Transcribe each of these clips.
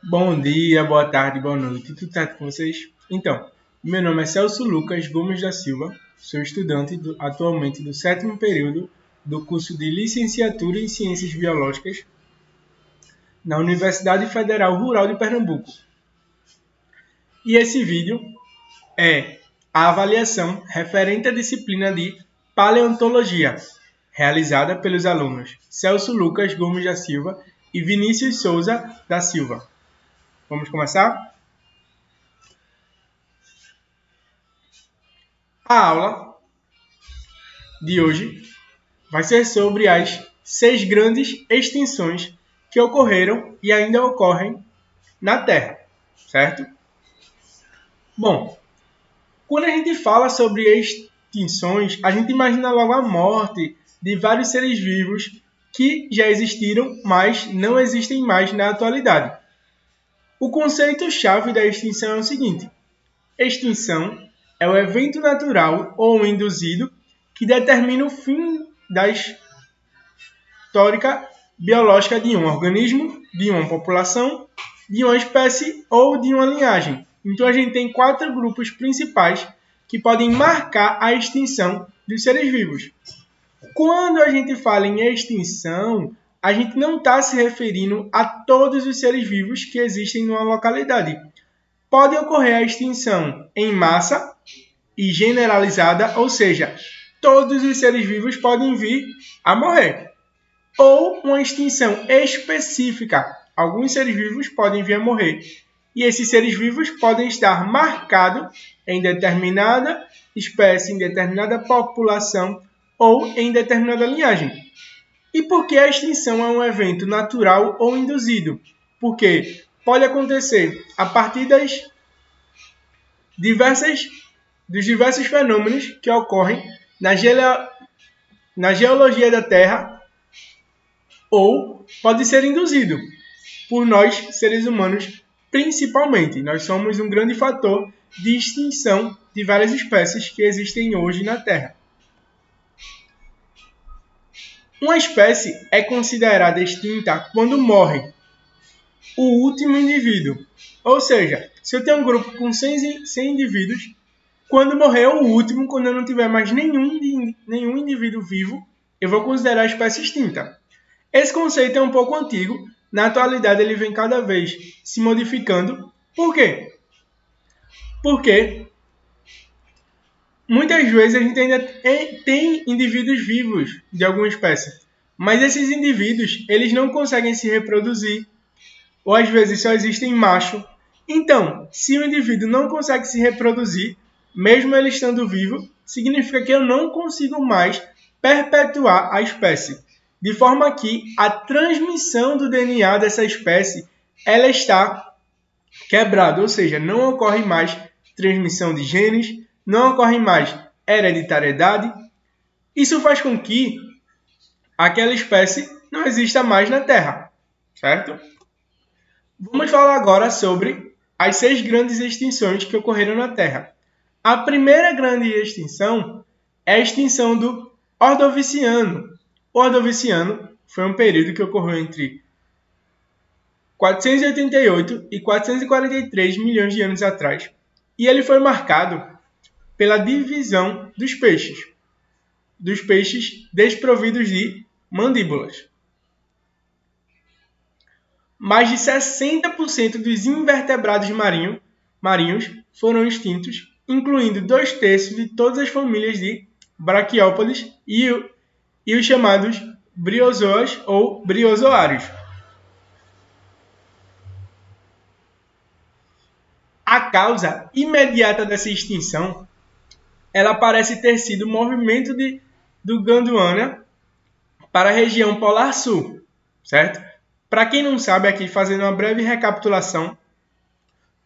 Bom dia, boa tarde, boa noite. Tudo certo com vocês? Então, meu nome é Celso Lucas Gomes da Silva. Sou estudante atualmente do 7º período do curso de Licenciatura em Ciências Biológicas na Universidade Federal Rural de Pernambuco. E esse vídeo é a avaliação referente à disciplina de Paleontologia, realizada pelos alunos Celso Lucas Gomes da Silva e Vinícius Souza da Silva. Vamos começar? A aula de hoje vai ser sobre as 6 grandes extinções que ocorreram e ainda ocorrem na Terra, certo? Bom, quando a gente fala sobre extinções, a gente imagina logo a morte de vários seres vivos que já existiram, mas não existem mais na atualidade. O conceito-chave da extinção é o seguinte: extinção é o evento natural ou induzido que determina o fim da histórica biológica de um organismo, de uma população, de uma espécie ou de uma linhagem. Então a gente tem 4 grupos principais que podem marcar a extinção dos seres vivos. Quando a gente fala em extinção, a gente não está se referindo a todos os seres vivos que existem numa localidade. Pode ocorrer a extinção em massa e generalizada, ou seja, todos os seres vivos podem vir a morrer. Ou uma extinção específica, alguns seres vivos podem vir a morrer. E esses seres vivos podem estar marcados em determinada espécie, em determinada população ou em determinada linhagem. E por que a extinção é um evento natural ou induzido? Porque pode acontecer a partir dos diversos fenômenos que ocorrem na geologia da Terra, ou pode ser induzido por nós, seres humanos, principalmente. Nós somos um grande fator de extinção de várias espécies que existem hoje na Terra. Uma espécie é considerada extinta quando morre o último indivíduo. Ou seja, se eu tenho um grupo com 100 indivíduos, quando morrer o último, quando eu não tiver mais nenhum indivíduo vivo, eu vou considerar a espécie extinta. Esse conceito é um pouco antigo. Na atualidade, ele vem cada vez se modificando. Por quê? Porque muitas vezes a gente ainda tem indivíduos vivos de alguma espécie, mas esses indivíduos eles não conseguem se reproduzir, ou às vezes só existem macho. Então, se o indivíduo não consegue se reproduzir, mesmo ele estando vivo, significa que eu não consigo mais perpetuar a espécie. De forma que a transmissão do DNA dessa espécie ela está quebrada, ou seja, não ocorre mais transmissão de genes, não ocorre mais hereditariedade. Isso faz com que aquela espécie não exista mais na Terra, certo? Vamos falar agora sobre as 6 grandes extinções que ocorreram na Terra. A primeira grande extinção é a extinção do Ordoviciano. O Ordoviciano foi um período que ocorreu entre 488 e 443 milhões de anos atrás, e ele foi marcado pela divisão dos peixes desprovidos de mandíbulas. Mais de 60% dos invertebrados marinhos foram extintos, incluindo 2/3 de todas as famílias de braquiópodes e os chamados briozoas ou briozoários. A causa imediata dessa extinção ela parece ter sido o movimento do Gondwana para a região polar sul, certo? Para quem não sabe, aqui fazendo uma breve recapitulação,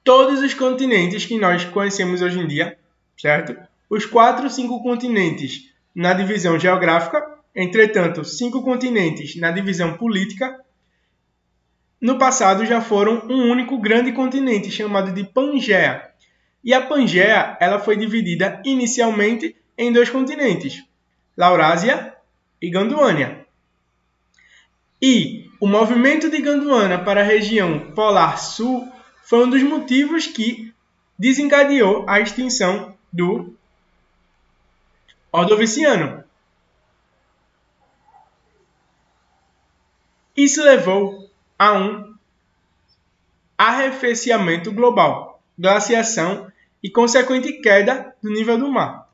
todos os continentes que nós conhecemos hoje em dia, certo? Os 4 ou 5 continentes na divisão geográfica, entretanto, 5 continentes na divisão política, no passado já foram um único grande continente chamado de Pangeia. E a Pangeia ela foi dividida inicialmente em 2 continentes, Laurásia e Gondwana. E O movimento de Gondwana para a região polar sul foi um dos motivos que desencadeou a extinção do Ordoviciano. Isso levou a um arrefecimento global, glaciação e consequente queda do nível do mar.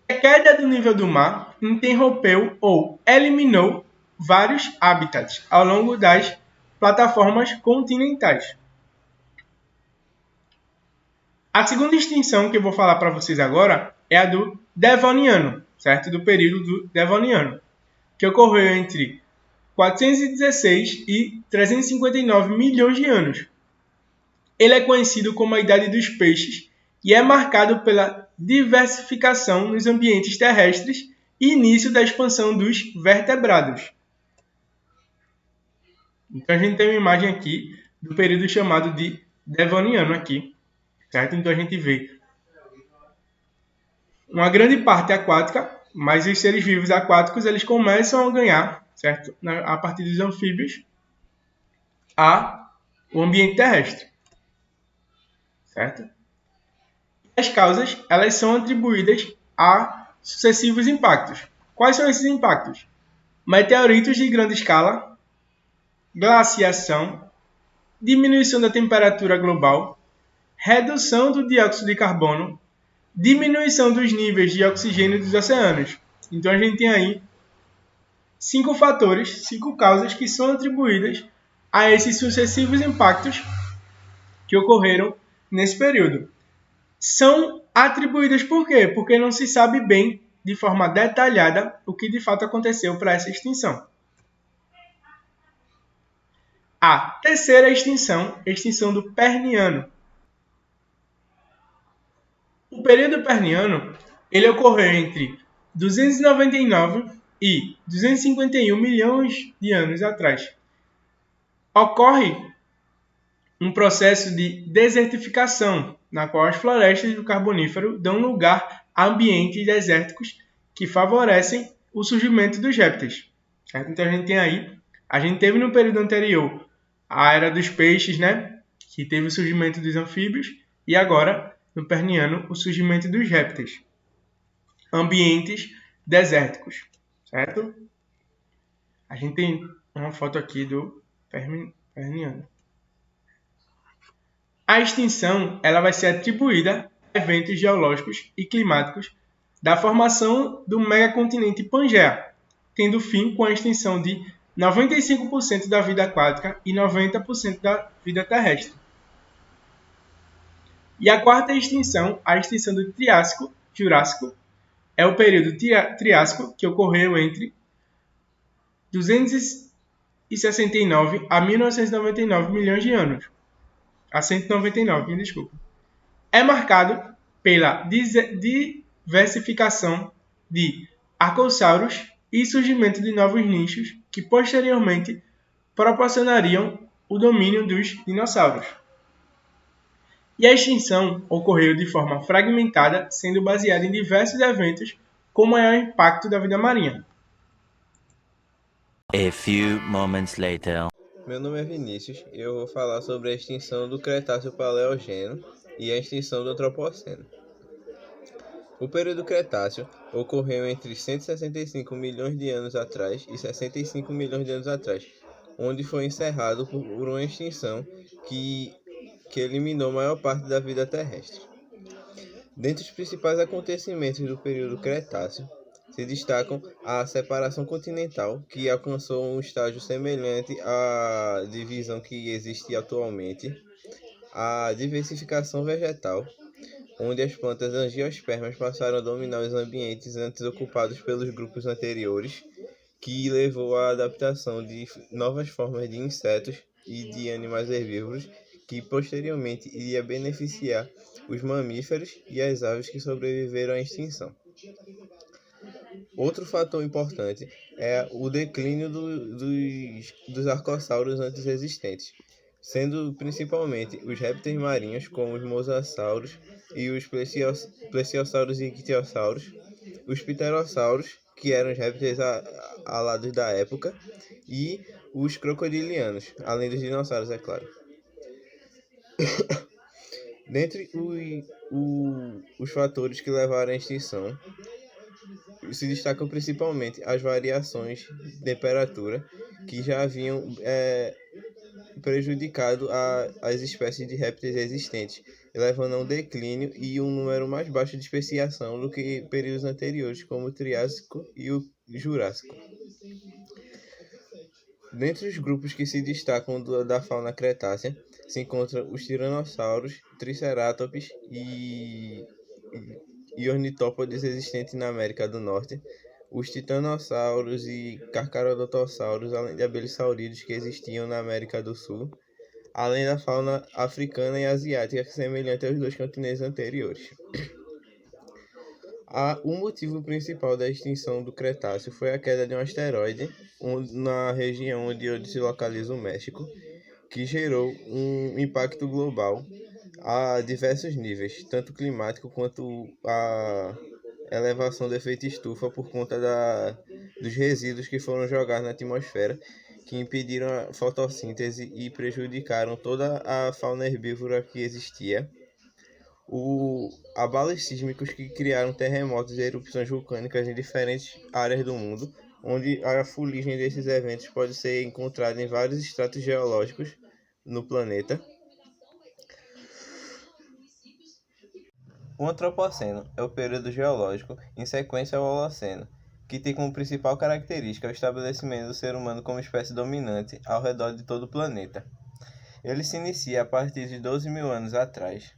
A queda do nível do mar interrompeu ou eliminou vários hábitats ao longo das plataformas continentais. A segunda extinção que eu vou falar para vocês agora é a do Devoniano, certo? Do período do Devoniano, que ocorreu entre 416 e 359 milhões de anos. Ele é conhecido como a Idade dos Peixes e é marcado pela diversificação nos ambientes terrestres e início da expansão dos vertebrados. Então a gente tem uma imagem aqui do período chamado de Devoniano aqui, certo? Então a gente vê uma grande parte aquática, mas os seres vivos aquáticos eles começam a ganhar, certo? A partir dos anfíbios, o ambiente terrestre, certo? As causas elas são atribuídas a sucessivos impactos. Quais são esses impactos? Meteoritos de grande escala, glaciação, diminuição da temperatura global, redução do dióxido de carbono, diminuição dos níveis de oxigênio dos oceanos. Então a gente tem aí 5 fatores, 5 causas que são atribuídas a esses sucessivos impactos que ocorreram nesse período. São atribuídas por quê? Porque não se sabe bem, de forma detalhada, o que de fato aconteceu para essa extinção. A terceira extinção do Perniano. O período Perniano ele ocorreu entre 299 e 251 milhões de anos atrás. Ocorre um processo de desertificação, na qual as florestas do Carbonífero dão lugar a ambientes desérticos que favorecem o surgimento dos répteis. Certo? Então a gente teve no período anterior a Era dos Peixes, né? Que teve o surgimento dos anfíbios, e agora, no Perniano, o surgimento dos répteis. Ambientes desérticos, certo? A gente tem uma foto aqui do Perniano. A extinção ela vai ser atribuída a eventos geológicos e climáticos da formação do megacontinente Pangaea, tendo fim com a extinção de 95% da vida aquática e 90% da vida terrestre. E a quarta extinção, a extinção do Triássico-Jurássico, é o período Triássico que ocorreu entre 269 a 1999 milhões de anos. A 199, me desculpa. É marcado pela diversificação de arcossauros e surgimento de novos nichos que posteriormente proporcionariam o domínio dos dinossauros. E a extinção ocorreu de forma fragmentada, sendo baseada em diversos eventos com maior impacto da vida marinha. A few moments later. Meu nome é Vinícius e eu vou falar sobre a extinção do Cretáceo-Paleogeno e a extinção do Antropoceno. O período Cretáceo ocorreu entre 165 milhões de anos atrás e 65 milhões de anos atrás, onde foi encerrado por uma extinção que eliminou a maior parte da vida terrestre. Dentre os principais acontecimentos do período Cretáceo, se destacam a separação continental, que alcançou um estágio semelhante à divisão que existe atualmente, a diversificação vegetal, onde as plantas angiospermas passaram a dominar os ambientes antes ocupados pelos grupos anteriores, que levou à adaptação de novas formas de insetos e de animais herbívoros, que posteriormente iria beneficiar os mamíferos e as aves que sobreviveram à extinção. Outro fator importante é o declínio dos arcossauros antes existentes, sendo principalmente os répteis marinhos, como os mosassauros e os plesiosauros e ictiossauros, os pterossauros que eram os répteis alados da época, e os crocodilianos, além dos dinossauros, é claro. Dentre os fatores que levaram à extinção, se destacam principalmente as variações de temperatura que já haviam prejudicado as espécies de répteis existentes, levando a um declínio e um número mais baixo de especiação do que períodos anteriores, como o Triássico e o Jurássico. Dentre os grupos que se destacam da fauna cretácea, se encontram os tiranossauros, triceratops e ornitópodes existentes na América do Norte, os titanossauros e carcharodontossauros, além de abelissaurídeos que existiam na América do Sul, além da fauna africana e asiática, semelhante aos dois continentes anteriores. O motivo principal da extinção do Cretáceo foi a queda de um asteroide na região onde se localiza o México, que gerou um impacto global a diversos níveis, tanto climático quanto a elevação do efeito estufa por conta dos resíduos que foram jogados na atmosfera, que impediram a fotossíntese e prejudicaram toda a fauna herbívora que existia. Abalos sísmicos que criaram terremotos e erupções vulcânicas em diferentes áreas do mundo, onde a fuligem desses eventos pode ser encontrada em vários estratos geológicos no planeta. O Antropoceno é o período geológico em sequência ao Holoceno, que tem como principal característica o estabelecimento do ser humano como espécie dominante ao redor de todo o planeta. Ele se inicia a partir de 12 mil anos atrás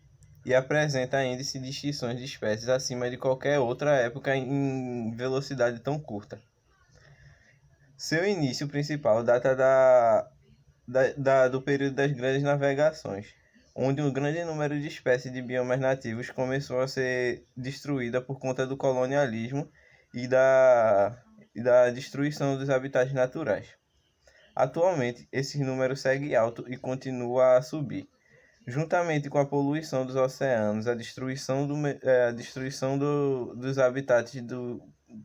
e apresenta índice de extinções de espécies acima de qualquer outra época em velocidade tão curta. Seu início principal data do período das grandes navegações, onde um grande número de espécies de biomas nativos começou a ser destruída por conta do colonialismo e da destruição dos habitats naturais. Atualmente, esse número segue alto e continua a subir. Juntamente com a poluição dos oceanos, a destruição dos habitats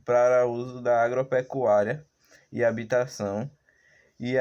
para uso da agropecuária e habitação, e